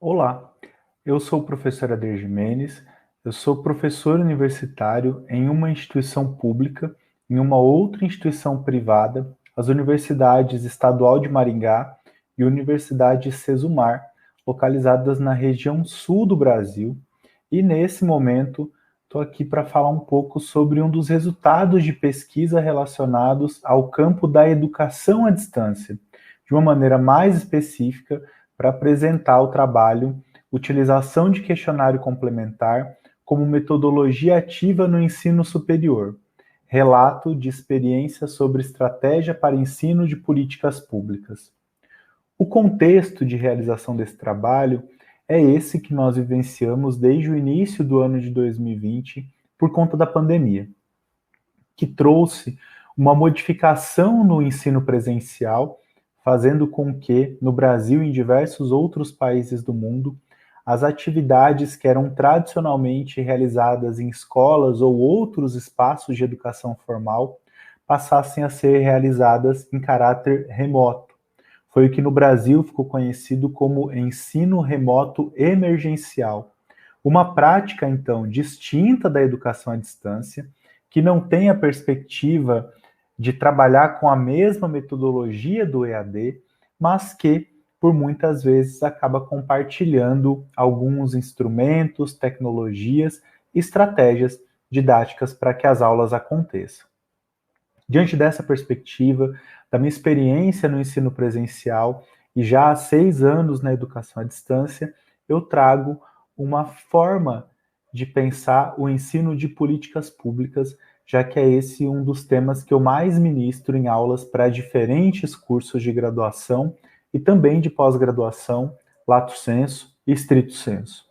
Olá, eu sou o professor Adair Jimenez, eu sou professor universitário em uma instituição pública, em uma outra instituição privada, as Universidades Estadual de Maringá e Universidade Sesumar, localizadas na região sul do Brasil, e nesse momento estou aqui para falar um pouco sobre um dos resultados de pesquisa relacionados ao campo da educação à distância, de uma maneira mais específica, para apresentar o trabalho Utilização de questionário complementar como metodologia ativa no ensino superior. Relato de experiência sobre estratégia para ensino de políticas públicas. O contexto de realização desse trabalho é esse que nós vivenciamos desde o início do ano de 2020 por conta da pandemia, que trouxe uma modificação no ensino presencial, fazendo com que, no Brasil e em diversos outros países do mundo, as atividades que eram tradicionalmente realizadas em escolas ou outros espaços de educação formal passassem a ser realizadas em caráter remoto. Foi o que no Brasil ficou conhecido como ensino remoto emergencial. Uma prática, então, distinta da educação à distância, que não tem a perspectiva de trabalhar com a mesma metodologia do EAD, mas que, por muitas vezes, acaba compartilhando alguns instrumentos, tecnologias, estratégias didáticas para que as aulas aconteçam. Diante dessa perspectiva, da minha experiência no ensino presencial e já há 6 anos na educação à distância, eu trago uma forma de pensar o ensino de políticas públicas, já que é esse um dos temas que eu mais ministro em aulas para diferentes cursos de graduação e também de pós-graduação, lato sensu e stricto sensu.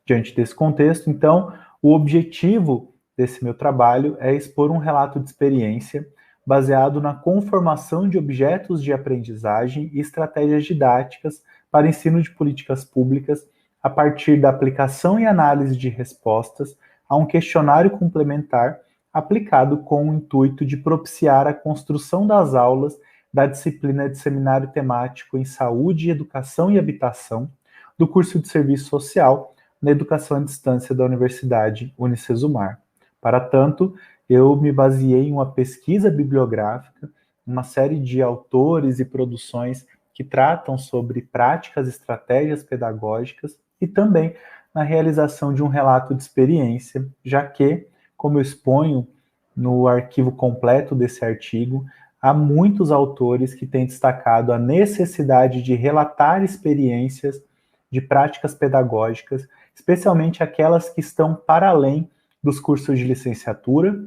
Diante desse contexto, então, o objetivo desse meu trabalho é expor um relato de experiência baseado na conformação de objetos de aprendizagem e estratégias didáticas para ensino de políticas públicas a partir da aplicação e análise de respostas a um questionário complementar aplicado com o intuito de propiciar a construção das aulas da disciplina de seminário temático em saúde, educação e habitação do curso de serviço social na educação à distância da Universidade Unicesumar. Para tanto, eu me baseei em uma pesquisa bibliográfica, uma série de autores e produções que tratam sobre práticas e estratégias pedagógicas e também na realização de um relato de experiência, já que, como eu exponho no arquivo completo desse artigo, há muitos autores que têm destacado a necessidade de relatar experiências de práticas pedagógicas, especialmente aquelas que estão para além dos cursos de licenciatura,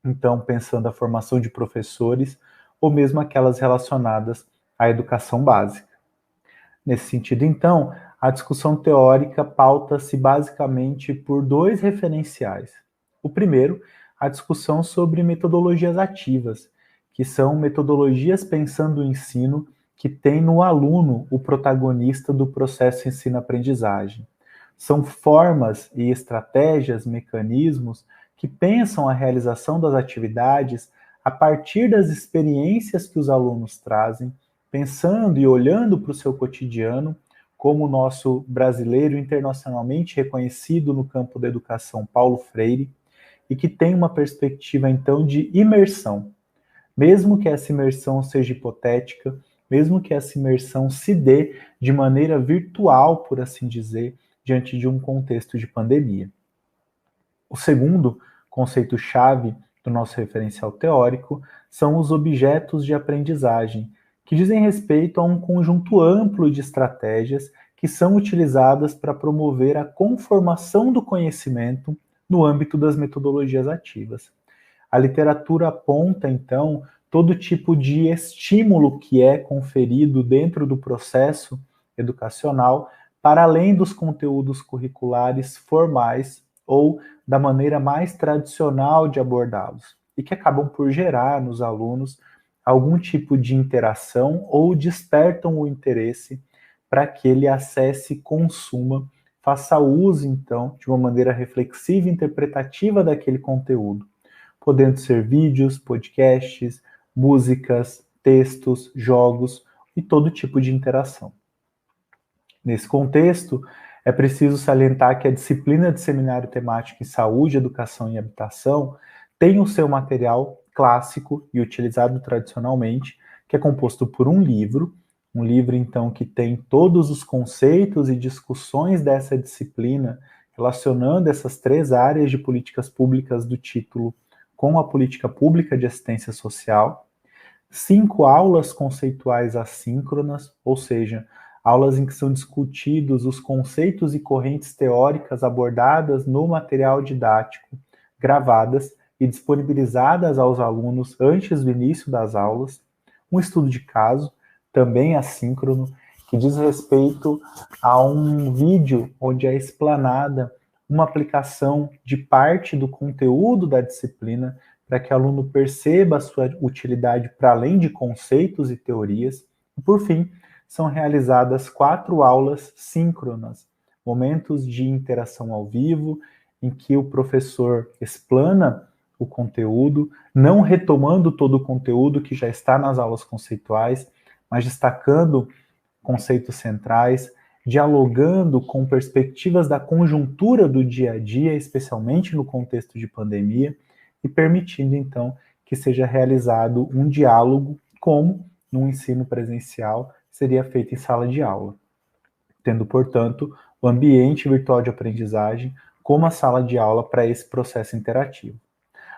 então pensando a formação de professores, ou mesmo aquelas relacionadas à educação básica. Nesse sentido, então, a discussão teórica pauta-se basicamente por 2 referenciais. O primeiro, a discussão sobre metodologias ativas, que são metodologias pensando o ensino que tem no aluno o protagonista do processo ensino-aprendizagem. São formas e estratégias, mecanismos que pensam a realização das atividades a partir das experiências que os alunos trazem, pensando e olhando para o seu cotidiano, como o nosso brasileiro internacionalmente reconhecido no campo da educação, Paulo Freire, e que tem uma perspectiva, então, de imersão. Mesmo que essa imersão seja hipotética, mesmo que essa imersão se dê de maneira virtual, por assim dizer, diante de um contexto de pandemia. O segundo conceito-chave do nosso referencial teórico são os objetos de aprendizagem, que dizem respeito a um conjunto amplo de estratégias que são utilizadas para promover a conformação do conhecimento no âmbito das metodologias ativas. A literatura aponta, então, todo tipo de estímulo que é conferido dentro do processo educacional, para além dos conteúdos curriculares formais ou da maneira mais tradicional de abordá-los, e que acabam por gerar nos alunos algum tipo de interação ou despertam o interesse para que ele acesse e consuma, faça uso, então, de uma maneira reflexiva e interpretativa daquele conteúdo, podendo ser vídeos, podcasts, músicas, textos, jogos e todo tipo de interação. Nesse contexto, é preciso salientar que a disciplina de seminário temático em saúde, educação e habitação tem o seu material clássico e utilizado tradicionalmente, que é composto por um livro então que tem todos os conceitos e discussões dessa disciplina, relacionando essas 3 áreas de políticas públicas do título com a política pública de assistência social, 5 aulas conceituais assíncronas, ou seja, aulas em que são discutidos os conceitos e correntes teóricas abordadas no material didático, gravadas e disponibilizadas aos alunos antes do início das aulas, um estudo de caso, também assíncrono, que diz respeito a um vídeo onde é explanada uma aplicação de parte do conteúdo da disciplina para que o aluno perceba a sua utilidade para além de conceitos e teorias. E, por fim, são realizadas 4 aulas síncronas, momentos de interação ao vivo, em que o professor explana o conteúdo, não retomando todo o conteúdo que já está nas aulas conceituais, mas destacando conceitos centrais, dialogando com perspectivas da conjuntura do dia a dia, especialmente no contexto de pandemia, e permitindo, então, que seja realizado um diálogo como no ensino presencial seria feito em sala de aula, tendo, portanto, o ambiente virtual de aprendizagem como a sala de aula para esse processo interativo.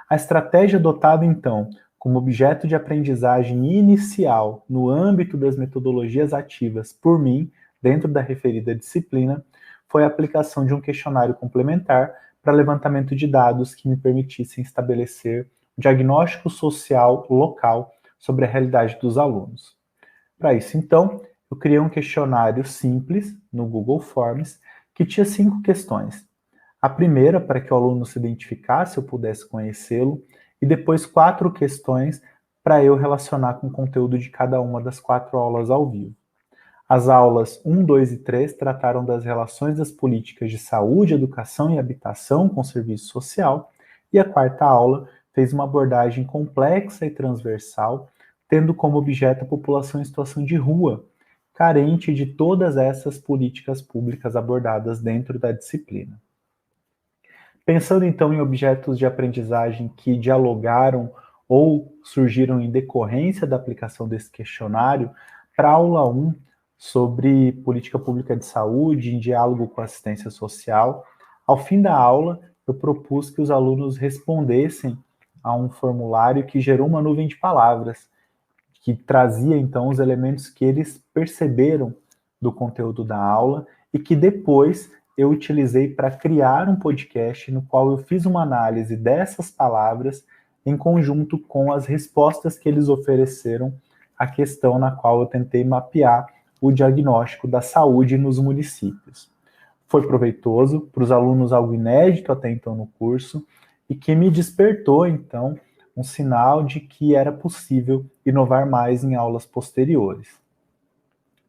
A estratégia adotada, então, como objeto de aprendizagem inicial no âmbito das metodologias ativas por mim, dentro da referida disciplina, foi a aplicação de um questionário complementar para levantamento de dados que me permitissem estabelecer um diagnóstico social local sobre a realidade dos alunos. Para isso, então, eu criei um questionário simples no Google Forms que tinha 5 questões. A primeira, para que o aluno se identificasse, eu pudesse conhecê-lo, e depois 4 questões para eu relacionar com o conteúdo de cada uma das 4 aulas ao vivo. As aulas 1, 2 e 3 trataram das relações das políticas de saúde, educação e habitação com o serviço social, e a 4ª aula fez uma abordagem complexa e transversal, tendo como objeto a população em situação de rua, carente de todas essas políticas públicas abordadas dentro da disciplina. Pensando então em objetos de aprendizagem que dialogaram ou surgiram em decorrência da aplicação desse questionário, para a aula 1, sobre política pública de saúde em diálogo com a assistência social, ao fim da aula, eu propus que os alunos respondessem a um formulário que gerou uma nuvem de palavras, que trazia então os elementos que eles perceberam do conteúdo da aula e que depois eu utilizei para criar um podcast no qual eu fiz uma análise dessas palavras em conjunto com as respostas que eles ofereceram à questão na qual eu tentei mapear o diagnóstico da saúde nos municípios. Foi proveitoso para os alunos, algo inédito até então no curso, e que me despertou, então, um sinal de que era possível inovar mais em aulas posteriores.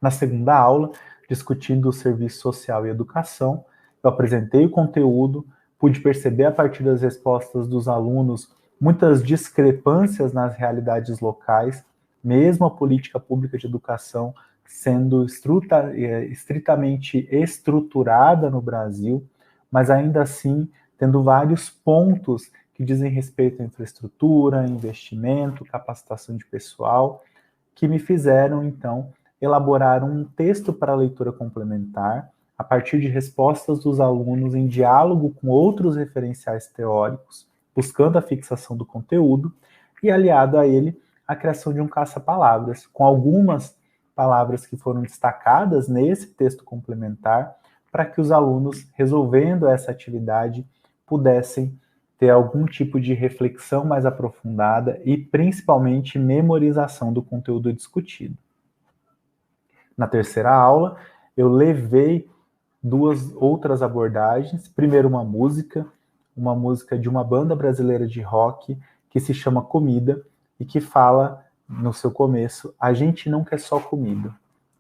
Na segunda aula, discutindo o serviço social e educação, eu apresentei o conteúdo, pude perceber a partir das respostas dos alunos muitas discrepâncias nas realidades locais, mesmo a política pública de educação sendo estritamente estruturada no Brasil, mas ainda assim tendo vários pontos que dizem respeito à infraestrutura, investimento, capacitação de pessoal, que me fizeram, então, elaborar um texto para leitura complementar, a partir de respostas dos alunos em diálogo com outros referenciais teóricos, buscando a fixação do conteúdo, e aliado a ele, a criação de um caça-palavras, com algumas palavras que foram destacadas nesse texto complementar, para que os alunos, resolvendo essa atividade, pudessem ter algum tipo de reflexão mais aprofundada e, principalmente, memorização do conteúdo discutido. Na terceira aula, eu levei 2 outras abordagens. Primeiro, uma música de uma banda brasileira de rock que se chama Comida e que fala, no seu começo, a gente não quer só comida.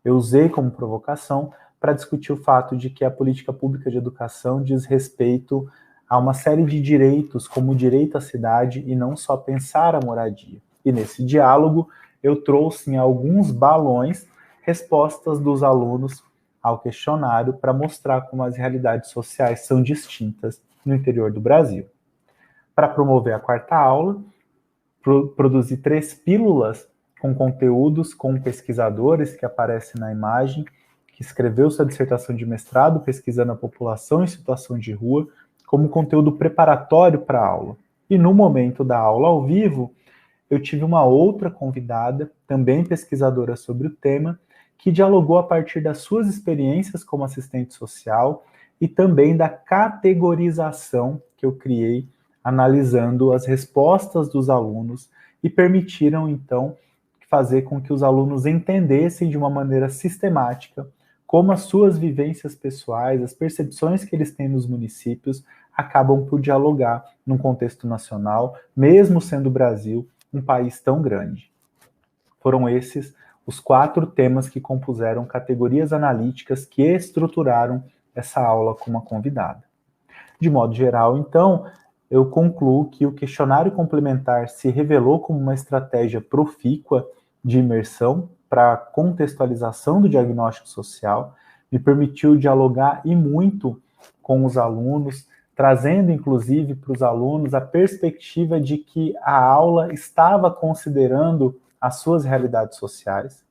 Eu usei como provocação para discutir o fato de que a política pública de educação diz respeito a uma série de direitos, como o direito à cidade e não só pensar a moradia. E nesse diálogo eu trouxe em alguns balões respostas dos alunos ao questionário para mostrar como as realidades sociais são distintas no interior do Brasil. Para promover a quarta aula, produzi 3 pílulas com conteúdos com pesquisadores que aparecem na imagem, que escreveu sua dissertação de mestrado pesquisando a população em situação de rua, como conteúdo preparatório para a aula. E no momento da aula ao vivo, eu tive uma outra convidada, também pesquisadora sobre o tema, que dialogou a partir das suas experiências como assistente social e também da categorização que eu criei analisando as respostas dos alunos e permitiram, então, fazer com que os alunos entendessem de uma maneira sistemática como as suas vivências pessoais, as percepções que eles têm nos municípios, acabam por dialogar num contexto nacional, mesmo sendo o Brasil um país tão grande. Foram esses os 4 temas que compuseram categorias analíticas que estruturaram essa aula com uma convidada. De modo geral, então, eu concluo que o questionário complementar se revelou como uma estratégia profícua de imersão para a contextualização do diagnóstico social, me permitiu dialogar e muito com os alunos, trazendo inclusive para os alunos a perspectiva de que a aula estava considerando as suas realidades sociais.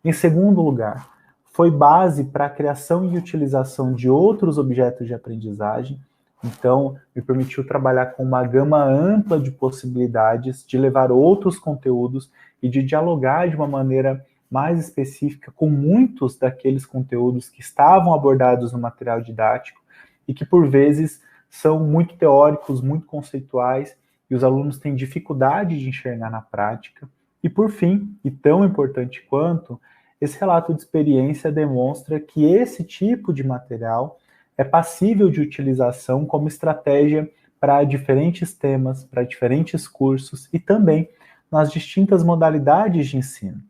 Em segundo lugar, foi base para a criação e utilização de outros objetos de aprendizagem. Então, me permitiu trabalhar com uma gama ampla de possibilidades de levar outros conteúdos e de dialogar de uma maneira mais específica com muitos daqueles conteúdos que estavam abordados no material didático e que, por vezes, são muito teóricos, muito conceituais, e os alunos têm dificuldade de enxergar na prática. E, por fim, e tão importante quanto, esse relato de experiência demonstra que esse tipo de material é passível de utilização como estratégia para diferentes temas, para diferentes cursos e também nas distintas modalidades de ensino.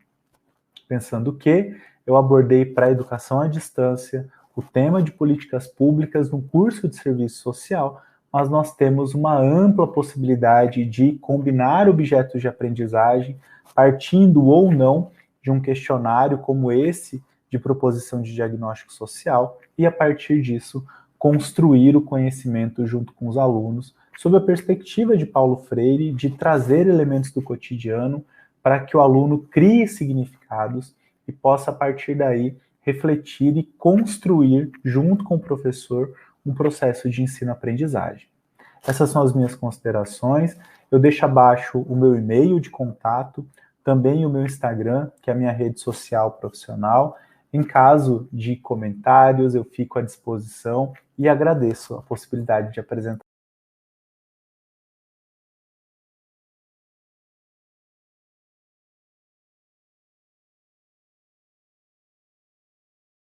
Pensando que eu abordei para a educação à distância o tema de políticas públicas no curso de serviço social, mas nós temos uma ampla possibilidade de combinar objetos de aprendizagem, partindo ou não de um questionário como esse de proposição de diagnóstico social, e a partir disso construir o conhecimento junto com os alunos, sob a perspectiva de Paulo Freire, de trazer elementos do cotidiano para que o aluno crie significados e possa, a partir daí, refletir e construir, junto com o professor, um processo de ensino-aprendizagem. Essas são as minhas considerações. Eu deixo abaixo o meu e-mail de contato, também o meu Instagram, que é a minha rede social profissional. Em caso de comentários, eu fico à disposição e agradeço a possibilidade de apresentar